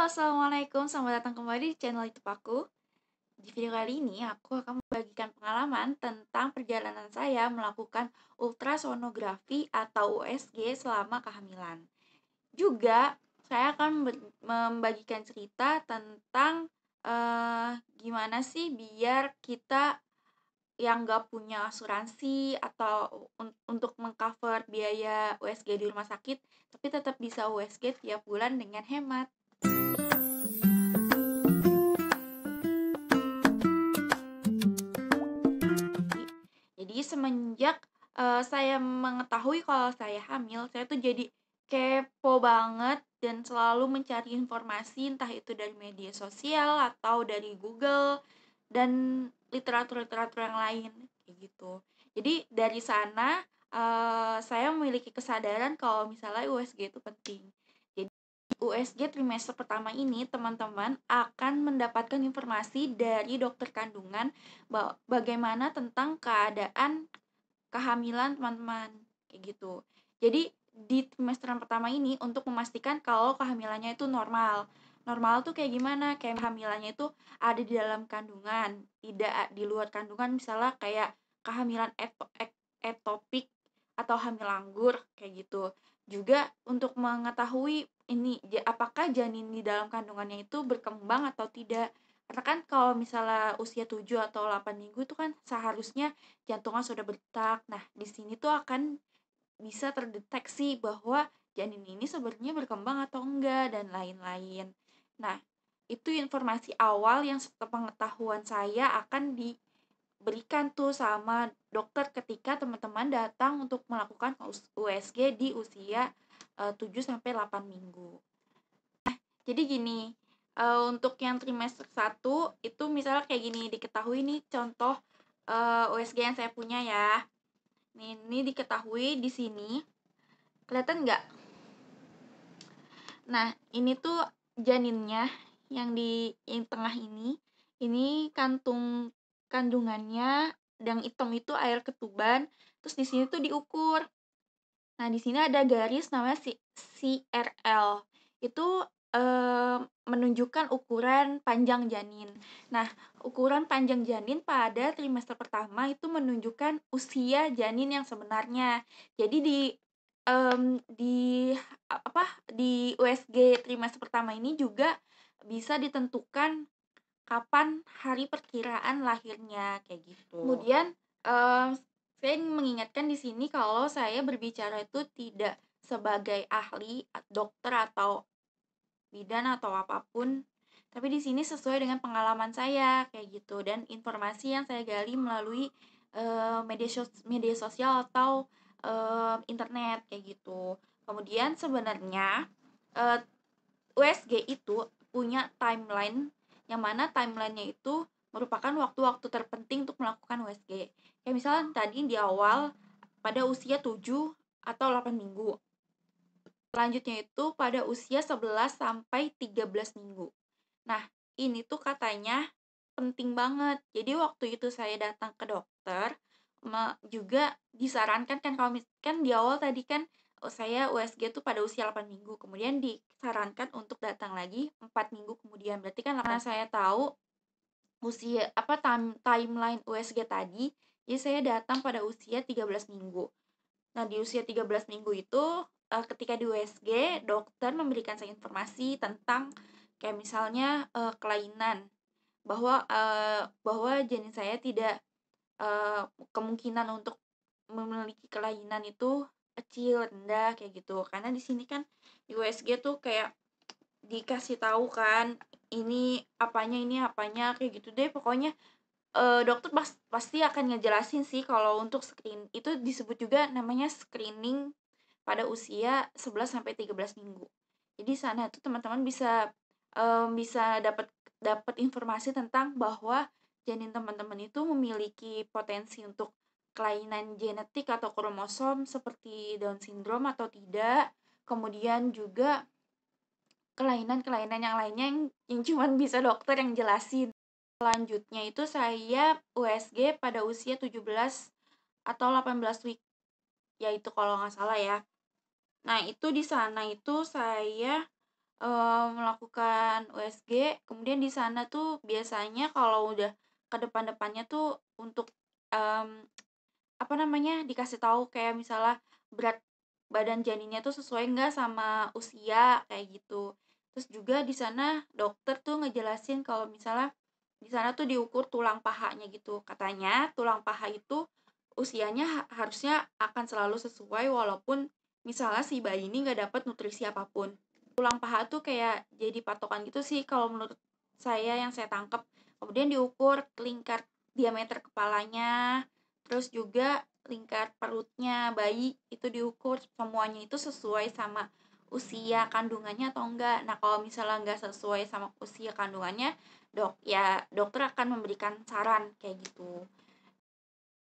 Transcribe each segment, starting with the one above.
Assalamualaikum. Selamat datang kembali di channel YouTube aku. Di video kali ini, aku akan membagikan pengalaman tentang perjalanan saya melakukan ultrasonografi atau USG selama kehamilan. Juga, saya akan membagikan cerita tentang gimana sih biar kita yang nggak punya asuransi atau untuk mengcover biaya USG di rumah sakit, tapi tetap bisa USG tiap bulan dengan hemat. Jadi semenjak saya mengetahui kalau saya hamil, saya tuh jadi kepo banget dan selalu mencari informasi entah itu dari media sosial atau dari Google dan literatur-literatur yang lain kayak gitu. Jadi dari sana saya memiliki kesadaran kalau misalnya USG itu penting. Jadi USG trimester pertama ini teman-teman akan mendapatkan informasi dari dokter kandungan bagaimana tentang keadaan kehamilan teman-teman kayak gitu. Jadi di trimester pertama ini untuk memastikan kalau kehamilannya itu normal. Normal tuh kayak gimana? Kayak kehamilannya itu ada di dalam kandungan, tidak di luar kandungan, misalnya kayak kehamilan etopik atau hamil anggur kayak gitu. Juga untuk mengetahui ini apakah janin di dalam kandungannya itu berkembang atau tidak. Karena kan kalau misalnya usia 7 atau 8 minggu itu kan seharusnya jantungnya sudah berdetak. Nah, di sini tuh akan bisa terdeteksi bahwa janin ini sebenarnya berkembang atau enggak dan lain-lain. Nah, itu informasi awal yang sepengetahuan saya akan diberikan tuh sama dokter ketika teman-teman datang untuk melakukan USG di usia 7 sampai 8 minggu. Jadi gini, untuk yang trimester 1 itu misalnya kayak gini, diketahui nih contoh USG yang saya punya ya. Ini diketahui di sini. Kelihatan nggak? Nah, ini tuh janinnya yang di tengah ini. Ini kandungannya, yang hitam itu air ketuban. Terus di sini tuh diukur. Nah, di sini ada garis namanya CRL. Itu menunjukkan ukuran panjang janin. Nah, ukuran panjang janin pada trimester pertama itu menunjukkan usia janin yang sebenarnya. Jadi di USG trimester pertama ini juga bisa ditentukan kapan hari perkiraan lahirnya kayak gitu. Kemudian saya ingin mengingatkan di sini kalau saya berbicara itu tidak sebagai ahli, dokter atau bidan atau apapun, tapi di sini sesuai dengan pengalaman saya kayak gitu dan informasi yang saya gali melalui media sosial atau internet kayak gitu. Kemudian sebenarnya USG itu punya timeline yang mana timelinenya itu merupakan waktu-waktu terpenting untuk melakukan USG. Kayak misalnya tadi di awal pada usia 7 atau 8 minggu. Selanjutnya itu pada usia 11 sampai 13 minggu. Nah, ini tuh katanya penting banget. Jadi waktu itu saya datang ke dokter, juga disarankan kan kalau kan di awal tadi kan saya USG tuh pada usia 8 minggu. Kemudian disarankan untuk datang lagi 4 minggu kemudian. Berarti kan karena saya tahu usia timeline USG tadi, jadi saya datang pada usia 13 minggu. Nah, di usia 13 minggu itu ketika di USG, dokter memberikan saya informasi tentang kayak misalnya kelainan bahwa janin saya tidak kemungkinan untuk memiliki kelainan itu kecil, rendah kayak gitu. Karena di sini kan di USG tuh kayak dikasih tahu kan ini apanya kayak gitu deh. Pokoknya dokter pasti akan ngejelasin sih kalau untuk itu disebut juga namanya screening pada usia 11 sampai 13 minggu. Jadi sana tuh teman-teman bisa dapat informasi tentang bahwa janin teman-teman itu memiliki potensi untuk kelainan genetik atau kromosom seperti Down syndrome atau tidak. Kemudian juga kelainan-kelainan yang lainnya yang cuma bisa dokter yang jelasin. Selanjutnya itu saya USG pada usia 17 atau 18 week, yaitu kalau nggak salah ya. Nah, itu di sana itu saya melakukan USG, kemudian di sana tuh biasanya kalau udah ke depan-depannya tuh untuk, mmm, apa namanya, dikasih tahu kayak misalnya berat badan janinnya tuh sesuai nggak sama usia, kayak gitu. Terus juga di sana dokter tuh ngejelasin kalau misalnya di sana tuh diukur tulang pahanya gitu. Katanya tulang paha itu usianya harusnya akan selalu sesuai walaupun misalnya si bayi ini nggak dapat nutrisi apapun. Tulang paha tuh kayak jadi patokan gitu sih kalau menurut saya yang saya tangkep. Kemudian diukur lingkar diameter kepalanya, terus juga lingkar perutnya bayi itu diukur semuanya itu sesuai sama usia kandungannya atau enggak. Nah, kalau misalnya enggak sesuai sama usia kandungannya, dokter akan memberikan saran kayak gitu.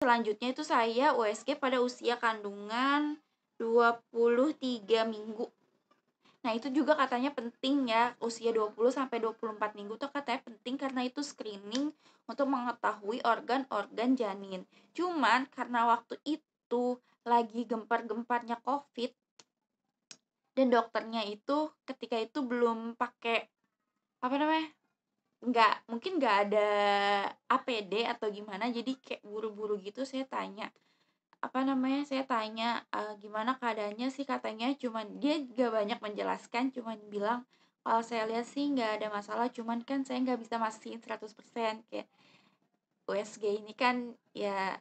Selanjutnya itu saya USG pada usia kandungan 23 minggu. Nah, itu juga katanya penting ya, usia 20 sampai 24 minggu tuh katanya penting karena itu screening untuk mengetahui organ-organ janin. Cuman karena waktu itu lagi gempar-gemparnya COVID dan dokternya itu ketika itu belum pakai apa namanya? Mungkin nggak ada APD atau gimana, jadi kayak buru-buru gitu saya tanya, "Gimana keadaannya sih?" Katanya cuman dia gak banyak menjelaskan, cuman bilang, "Kalau saya lihat sih nggak ada masalah, cuman kan saya nggak bisa mastiin 100% kayak USG ini kan ya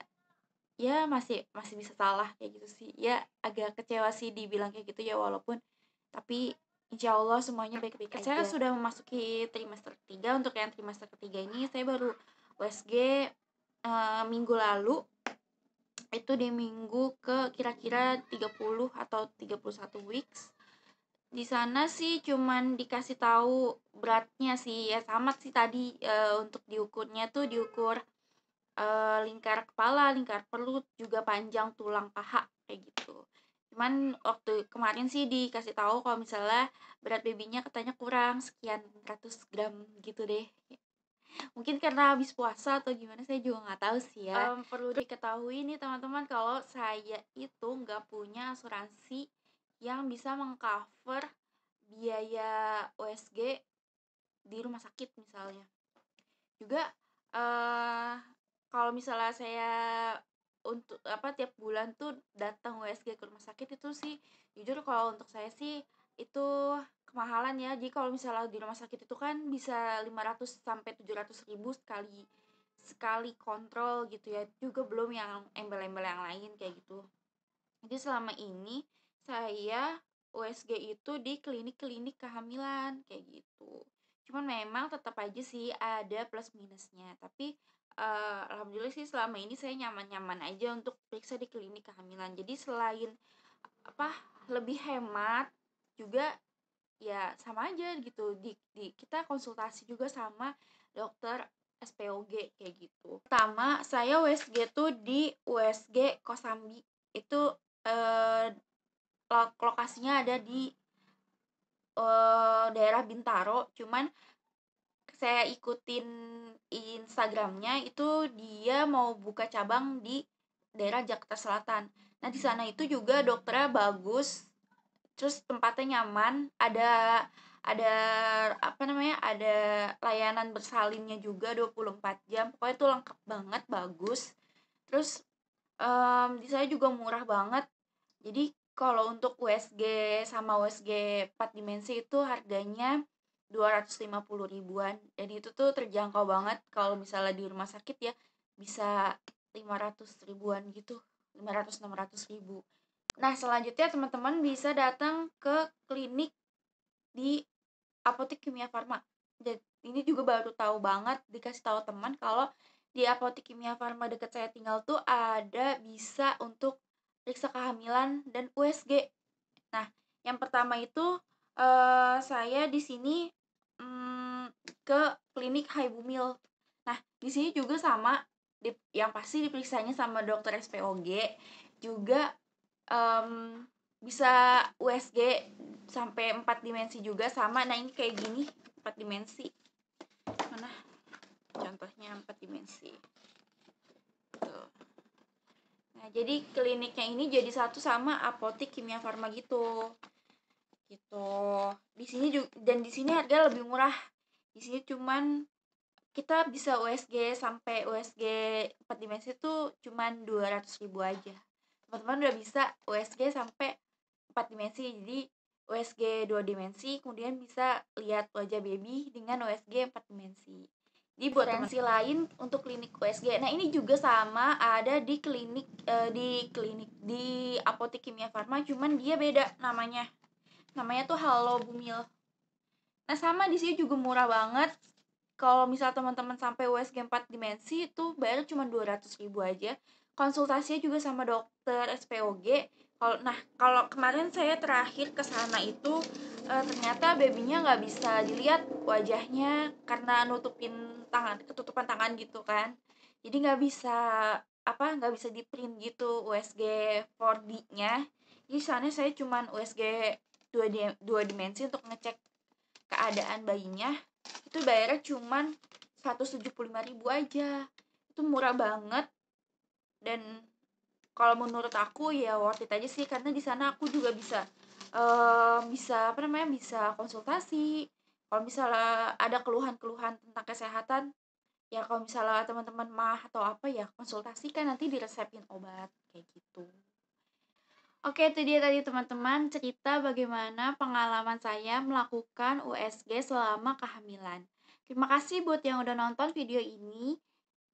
masih masih bisa salah," kayak gitu sih. Ya agak kecewa sih dibilang kayak gitu ya walaupun tapi insya Allah semuanya baik-baik aja. Saya sudah memasuki trimester ketiga, untuk yang trimester ketiga ini saya baru USG, minggu lalu. Itu di minggu ke kira-kira 30 atau 31 weeks. Di sana sih cuman dikasih tahu beratnya sih, ya sama sih tadi, untuk diukurnya tuh diukur, lingkar kepala, lingkar perut, juga panjang tulang paha kayak gitu. Cuman waktu kemarin sih dikasih tahu kalau misalnya berat babynya katanya kurang sekian ratus gram gitu deh. Mungkin karena habis puasa atau gimana saya juga nggak tahu sih ya. Perlu diketahui nih teman-teman kalau saya itu nggak punya asuransi yang bisa mengcover biaya USG di rumah sakit misalnya. Juga kalau misalnya saya untuk tiap bulan tuh datang USG ke rumah sakit itu sih jujur kalau untuk saya sih itu kemahalan ya. Jadi kalau misalnya di rumah sakit itu kan bisa 500 sampai 700 ribu sekali sekali kontrol gitu ya. Juga belum yang embel-embel yang lain kayak gitu. Jadi selama ini saya USG itu di klinik-klinik kehamilan kayak gitu. Cuman memang tetap aja sih ada plus minusnya. Tapi alhamdulillah sih selama ini saya nyaman-nyaman aja untuk periksa di klinik kehamilan. Jadi selain apa lebih hemat juga ya sama aja gitu di kita konsultasi juga sama dokter SPOG kayak gitu. Pertama saya USG tuh di USG Kosambi itu eh, lokasinya ada di daerah Bintaro, cuman saya ikutin Instagramnya itu dia mau buka cabang di daerah Jakarta Selatan. Nah di sana itu juga dokternya bagus, terus tempatnya nyaman, ada ada layanan bersalinnya juga 24 jam, pokoknya itu lengkap banget, bagus. Terus di saya juga murah banget. Jadi kalau untuk USG sama USG 4 dimensi itu harganya 250 ribuan, dan itu tuh terjangkau banget. Kalau misalnya di rumah sakit ya bisa 500 ribuan gitu, 500 600 ribu. Nah selanjutnya teman-teman bisa datang ke klinik di Apotek Kimia Farma. Dan ini juga baru tahu banget, dikasih tahu teman kalau di Apotek Kimia Farma dekat saya tinggal tuh ada bisa untuk periksa kehamilan dan USG. Nah, yang pertama itu saya di sini ke klinik Hai Bumil. Nah, di sini juga sama, yang pasti diperiksanya sama dokter SPOG, juga bisa USG sampai 4 dimensi juga sama. Nah, ini kayak gini 4 dimensi. Mana contohnya 4 dimensi. Tuh. Nah, jadi kliniknya ini jadi satu sama Apotek Kimia Farma gitu. Gitu. di sini harga lebih murah. Di sini cuman kita bisa USG sampai USG 4 dimensi tuh cuman 200.000 aja. Teman-teman udah bisa USG sampai 4 dimensi. Jadi USG 2 dimensi, kemudian bisa lihat wajah baby dengan USG 4 dimensi. Jadi buat referensi lain untuk klinik USG. Nah, ini juga sama ada di di Apotek Kimia Farma, cuman dia beda namanya. Namanya tuh Halo Bumil. Nah, sama di sini juga murah banget. Kalau misal teman-teman sampai USG 4 dimensi itu bayar cuma 200.000 aja. Konsultasinya juga sama dokter SPOG. Kalau kemarin saya terakhir ke sana itu ternyata babynya nggak bisa dilihat wajahnya karena ketutupan tangan gitu kan. Jadi nggak bisa di print gitu USG 4D-nya. Jadi sana saya cuman USG 2 dimensi untuk ngecek keadaan bayinya. Itu bayarnya cuman 175.000 aja. Itu murah banget. Dan kalau menurut aku ya worth it aja sih, karena di sana aku juga bisa konsultasi. Kalau misalnya ada keluhan-keluhan tentang kesehatan, ya kalau misalnya teman-teman mah atau apa ya konsultasikan, nanti diresepin obat kayak gitu. Oke, itu dia tadi teman-teman cerita bagaimana pengalaman saya melakukan USG selama kehamilan. Terima kasih buat yang udah nonton video ini.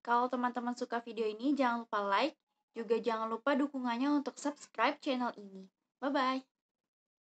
Kalau teman-teman suka video ini, jangan lupa like, juga jangan lupa dukungannya untuk subscribe channel ini. Bye-bye.